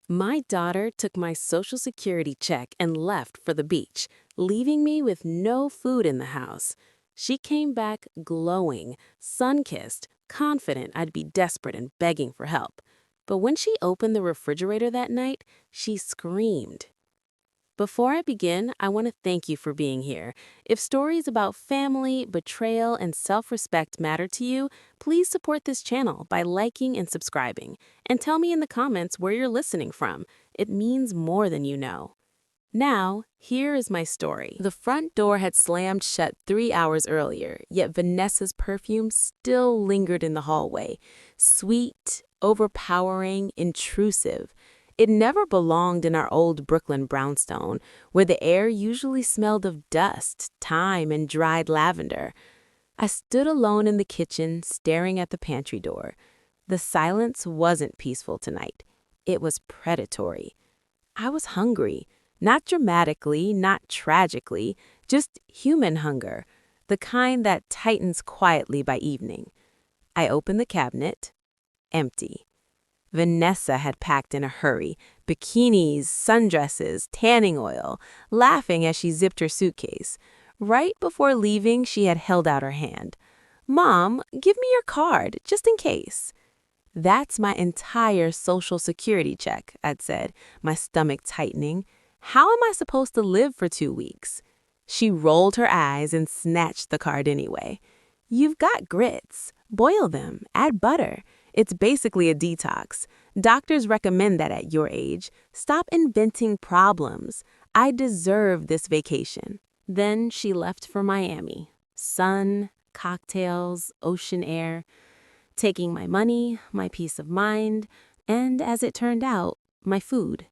My daughter took my Social Security check and left for the beach, leaving me with no food in the house. She came back glowing, sun-kissed, confident I'd be desperate and begging for help. But when she opened the refrigerator that night, she screamed. Before I begin, I want to thank you for being here. If stories about family, betrayal, and self-respect matter to you, please support this channel by liking and subscribing. And tell me in the comments where you're listening from. It means more than you know. Now, here is my story. The front door had slammed shut 3 hours earlier, yet Vanessa's perfume still lingered in the hallway. Sweet, overpowering, intrusive. It never belonged in our old Brooklyn brownstone, where the air usually smelled of dust, thyme, and dried lavender. I stood alone in the kitchen, staring at the pantry door. The silence wasn't peaceful tonight. It was predatory. I was hungry. Not dramatically, not tragically, just human hunger, the kind that tightens quietly by evening. I opened the cabinet. Empty. Vanessa had packed in a hurry, bikinis, sundresses, tanning oil, laughing as she zipped her suitcase. Right before leaving, she had held out her hand. "Mom, give me your card, just in case." "That's my entire Social Security check," I'd said, my stomach tightening. "How am I supposed to live for 2 weeks?" She rolled her eyes and snatched the card anyway. "You've got grits. Boil them, add butter. It's basically a detox. Doctors recommend that at your age. Stop inventing problems. I deserve this vacation." Then she left for Miami. Sun, cocktails, ocean air, taking my money, my peace of mind, and as it turned out, my food.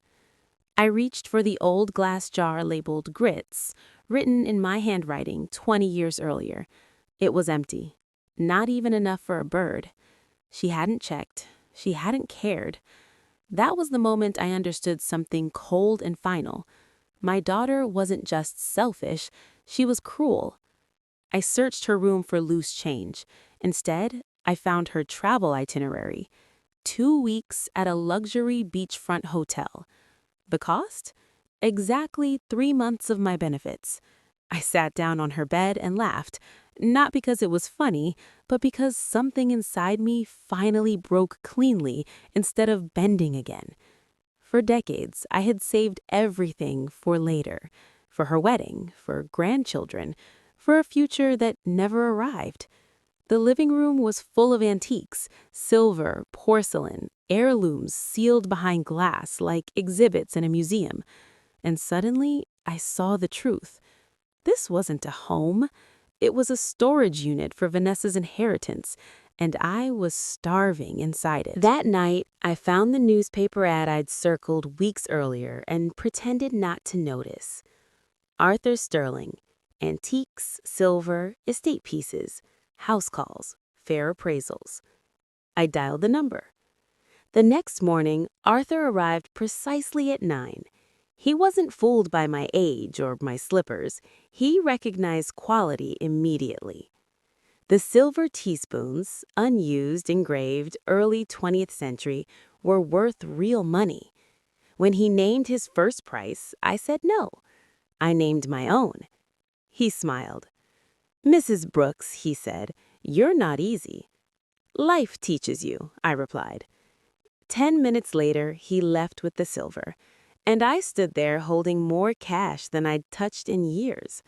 I reached for the old glass jar labeled grits, written in my handwriting 20 years earlier. It was empty. Not even enough for a bird. She hadn't checked. She hadn't cared. That was the moment I understood something cold and final. My daughter wasn't just selfish, she was cruel. I searched her room for loose change. Instead, I found her travel itinerary. 2 weeks at a luxury beachfront hotel. The cost? Exactly 3 months of my benefits. I sat down on her bed and laughed, not because it was funny, but because something inside me finally broke cleanly instead of bending again. For decades, I had saved everything for later, for her wedding, for grandchildren, for a future that never arrived. The living room was full of antiques, silver, porcelain, heirlooms sealed behind glass like exhibits in a museum. And suddenly, I saw the truth. This wasn't a home. It was a storage unit for Vanessa's inheritance, and I was starving inside it. That night, I found the newspaper ad I'd circled weeks earlier and pretended not to notice. Arthur Sterling, antiques, silver, estate pieces, house calls, fair appraisals. I dialed the number. The next morning, Arthur arrived precisely at 9. He wasn't fooled by my age or my slippers. He recognized quality immediately. The silver teaspoons, unused, engraved, early 20th century, were worth real money. When he named his first price, I said no. I named my own. He smiled. "Mrs. Brooks," he said, "you're not easy." "Life teaches you," I replied. 10 minutes later, he left with the silver, and I stood there holding more cash than I'd touched in years.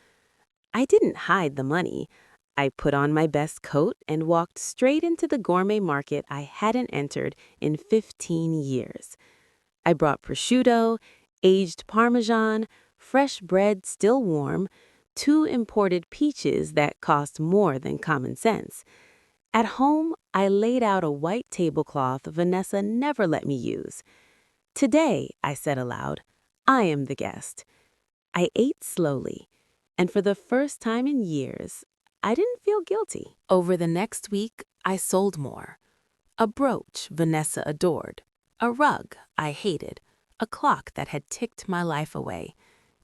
I didn't hide the money. I put on my best coat and walked straight into the gourmet market I hadn't entered in 15 years. I brought prosciutto, aged Parmesan, fresh bread still warm, 2 imported peaches that cost more than common sense. At home, I laid out a white tablecloth Vanessa never let me use. "Today," I said aloud, "I am the guest." I ate slowly, and for the first time in years, I didn't feel guilty. Over the next week, I sold more. A brooch Vanessa adored, a rug I hated, a clock that had ticked my life away.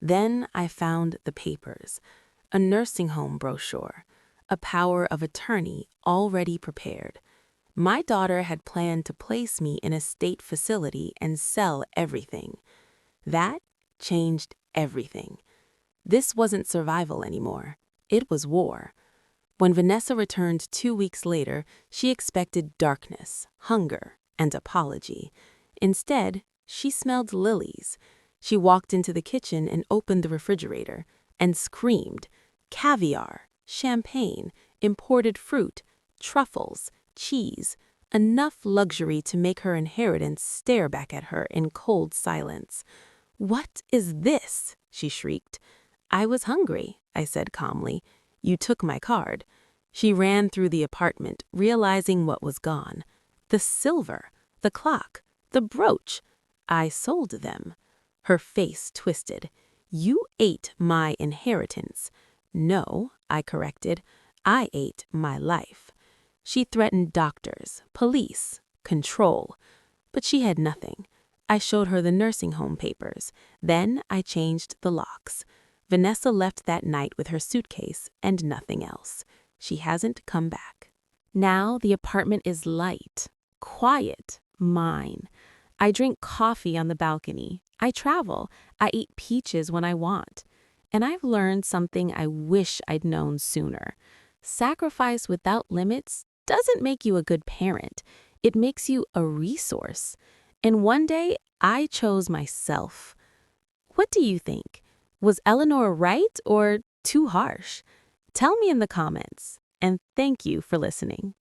Then I found the papers, a nursing home brochure, a power of attorney already prepared. My daughter had planned to place me in a state facility and sell everything. That changed everything. This wasn't survival anymore. It was war. When Vanessa returned 2 weeks later, she expected darkness, hunger, and apology. Instead, she smelled lilies. She walked into the kitchen and opened the refrigerator and screamed, caviar, champagne, imported fruit, truffles, cheese, enough luxury to make her inheritance stare back at her in cold silence. "What is this?" she shrieked. "I was hungry," I said calmly. "You took my card." She ran through the apartment, realizing what was gone. The silver, the clock, the brooch. I sold them. Her face twisted. "You ate my inheritance." "No," I corrected. "I ate my life." She threatened doctors, police, control. But she had nothing. I showed her the nursing home papers. Then I changed the locks. Vanessa left that night with her suitcase and nothing else. She hasn't come back. Now the apartment is light, quiet, mine. I drink coffee on the balcony. I travel. I eat peaches when I want. And I've learned something I wish I'd known sooner. Sacrifice without limits doesn't make you a good parent. It makes you a resource. And one day, I chose myself. What do you think? Was Eleanor right or too harsh? Tell me in the comments. And thank you for listening.